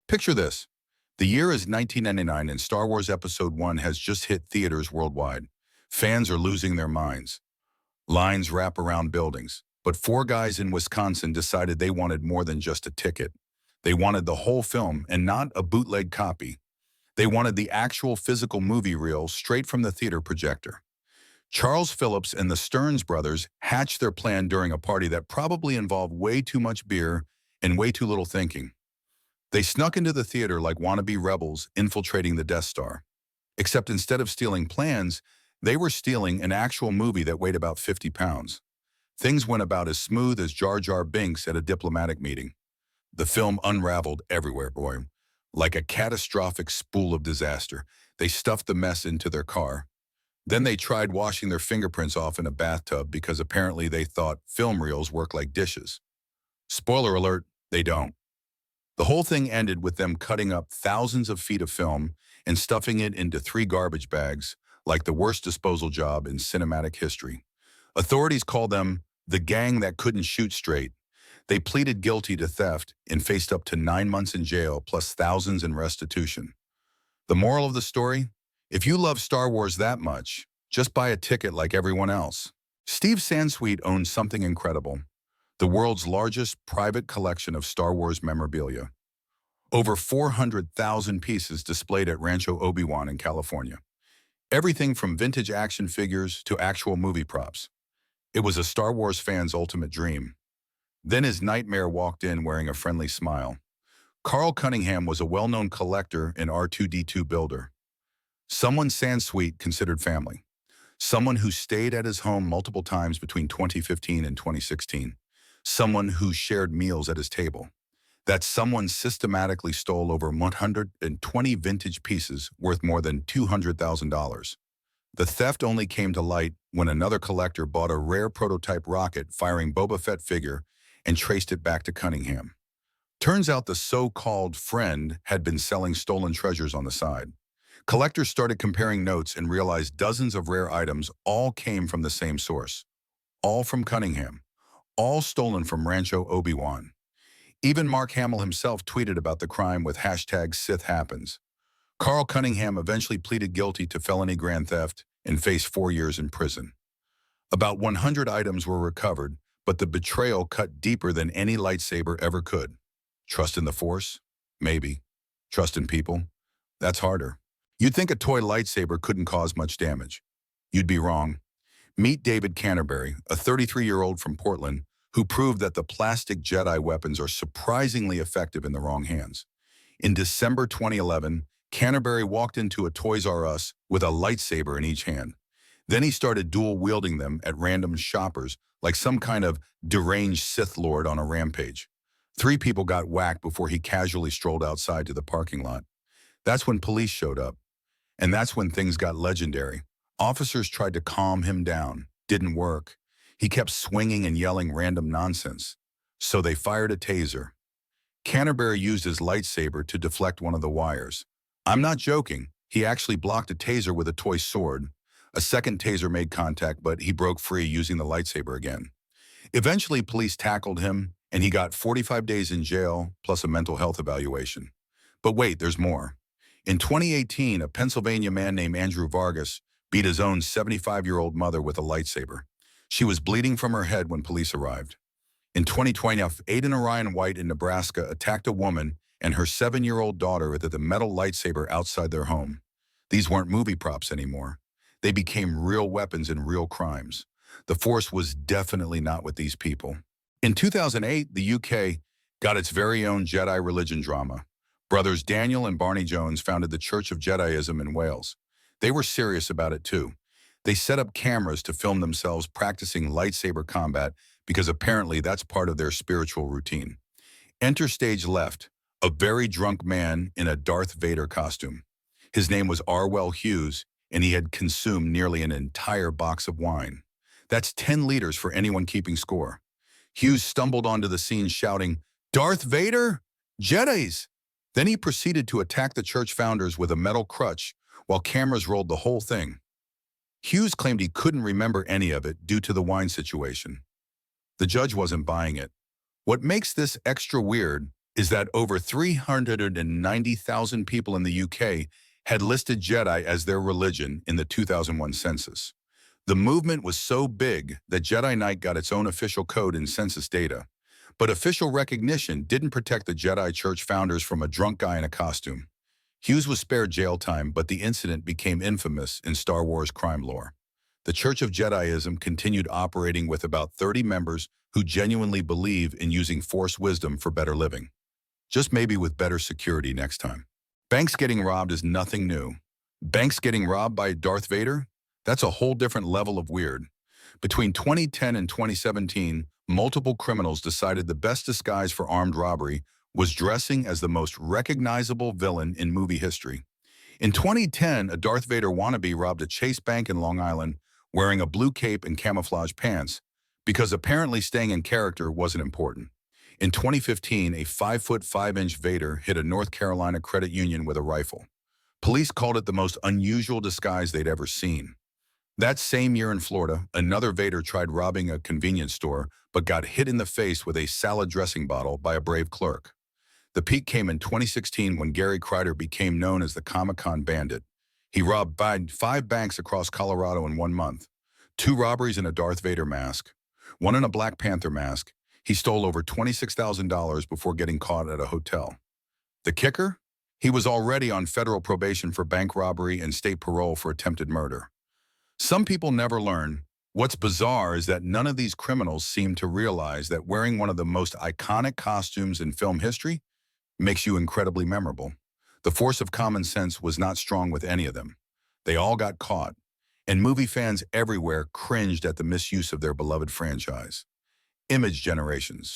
Picture this. The year is 1999 and Star Wars Episode 1 has just hit theaters worldwide. Fans are losing their minds. Lines wrap around buildings. But four guys in Wisconsin decided they wanted more than just a ticket. They wanted the whole film and not a bootleg copy. They wanted the actual physical movie reel straight from the theater projector. Charles Phillips and the Stearns brothers hatched their plan during a party that probably involved way too much beer and way too little thinking. They snuck into the theater like wannabe rebels infiltrating the Death Star. Except instead of stealing plans, they were stealing an actual movie that weighed about 50 pounds. Things went about as smooth as Jar Jar Binks at a diplomatic meeting. The film unraveled everywhere, boy. Like a catastrophic spool of disaster, they stuffed the mess into their car. Then they tried washing their fingerprints off in a bathtub because apparently they thought film reels work like dishes. Spoiler alert, they don't. The whole thing ended with them cutting up thousands of feet of film and stuffing it into 3 garbage bags, like the worst disposal job in cinematic history. Authorities call them the gang that couldn't shoot straight. They pleaded guilty to theft and faced up to 9 months in jail plus thousands in restitution. The moral of the story? If you love Star Wars that much, just buy a ticket like everyone else. Steve Sansweet owns something incredible. The world's largest private collection of Star Wars memorabilia. Over 400,000 pieces displayed at Rancho Obi-Wan in California. Everything from vintage action figures to actual movie props. It was a Star Wars fan's ultimate dream. Then his nightmare walked in wearing a friendly smile. Carl Cunningham was a well-known collector and R2-D2 builder. Someone Sansweet considered family. Someone who stayed at his home multiple times between 2015 and 2016. Someone who shared meals at his table. That someone systematically stole over 120 vintage pieces worth more than $200,000. The theft only came to light when another collector bought a rare prototype rocket firing Boba Fett figure and traced it back to Cunningham. Turns out the so-called friend had been selling stolen treasures on the side. Collectors started comparing notes and realized dozens of rare items all came from the same source. All from Cunningham. All stolen from Rancho Obi-Wan. Even Mark Hamill himself tweeted about the crime with #SithHappens. Carl Cunningham eventually pleaded guilty to felony grand theft and faced 4 years in prison. About 100 items were recovered, but the betrayal cut deeper than any lightsaber ever could. Trust in the Force? Maybe. Trust in people? That's harder. You'd think a toy lightsaber couldn't cause much damage. You'd be wrong. Meet David Canterbury, a 33-year-old from Portland, who proved that the plastic Jedi weapons are surprisingly effective in the wrong hands. In December 2011, Canterbury walked into a Toys R Us with a lightsaber in each hand. Then he started dual-wielding them at random shoppers like some kind of deranged Sith Lord on a rampage. 3 people got whacked before he casually strolled outside to the parking lot. That's when police showed up. And that's when things got legendary. Officers tried to calm him down. Didn't work. He kept swinging and yelling random nonsense. So they fired a taser. Canterbury used his lightsaber to deflect one of the wires. I'm not joking. He actually blocked a taser with a toy sword. A second taser made contact, but he broke free using the lightsaber again. Eventually, police tackled him, and he got 45 days in jail, plus a mental health evaluation. But wait, there's more. In 2018, a Pennsylvania man named Andrew Vargas beat his own 75-year-old mother with a lightsaber. She was bleeding from her head when police arrived. In 2020, Aiden Orion White in Nebraska attacked a woman and her 7-year-old daughter with a metal lightsaber outside their home. These weren't movie props anymore. They became real weapons in real crimes. The Force was definitely not with these people. In 2008, the UK got its very own Jedi religion drama. Brothers Daniel and Barney Jones founded the Church of Jediism in Wales. They were serious about it too. They set up cameras to film themselves practicing lightsaber combat because apparently that's part of their spiritual routine. Enter stage left, a very drunk man in a Darth Vader costume. His name was Arwell Hughes, and he had consumed nearly an entire box of wine. That's 10 liters for anyone keeping score. Hughes stumbled onto the scene shouting, "Darth Vader? Jedis!" Then he proceeded to attack the church founders with a metal crutch while cameras rolled the whole thing. Hughes claimed he couldn't remember any of it due to the wine situation. The judge wasn't buying it. What makes this extra weird is that over 390,000 people in the UK had listed Jedi as their religion in the 2001 census. The movement was so big that Jedi Knight got its own official code in census data. But official recognition didn't protect the Jedi Church founders from a drunk guy in a costume. Hughes was spared jail time, but the incident became infamous in Star Wars crime lore. The Church of Jediism continued operating with about 30 members who genuinely believe in using Force wisdom for better living. Just maybe with better security next time. Banks getting robbed is nothing new. Banks getting robbed by Darth Vader? That's a whole different level of weird. Between 2010 and 2017, multiple criminals decided the best disguise for armed robbery was dressing as the most recognizable villain in movie history. In 2010, a Darth Vader wannabe robbed a Chase Bank in Long Island wearing a blue cape and camouflage pants because apparently staying in character wasn't important. In 2015, a 5'5" Vader hit a North Carolina credit union with a rifle. Police called it the most unusual disguise they'd ever seen. That same year in Florida, another Vader tried robbing a convenience store but got hit in the face with a salad dressing bottle by a brave clerk. The peak came in 2016 when Gary Crider became known as the Comic-Con Bandit. He robbed 5 banks across Colorado in 1 month, 2 robberies in a Darth Vader mask, 1 in a Black Panther mask. He stole over $26,000 before getting caught at a hotel. The kicker? He was already on federal probation for bank robbery and state parole for attempted murder. Some people never learn. What's bizarre is that none of these criminals seem to realize that wearing one of the most iconic costumes in film history makes you incredibly memorable. The force of common sense was not strong with any of them. They all got caught, and movie fans everywhere cringed at the misuse of their beloved franchise. Image generations.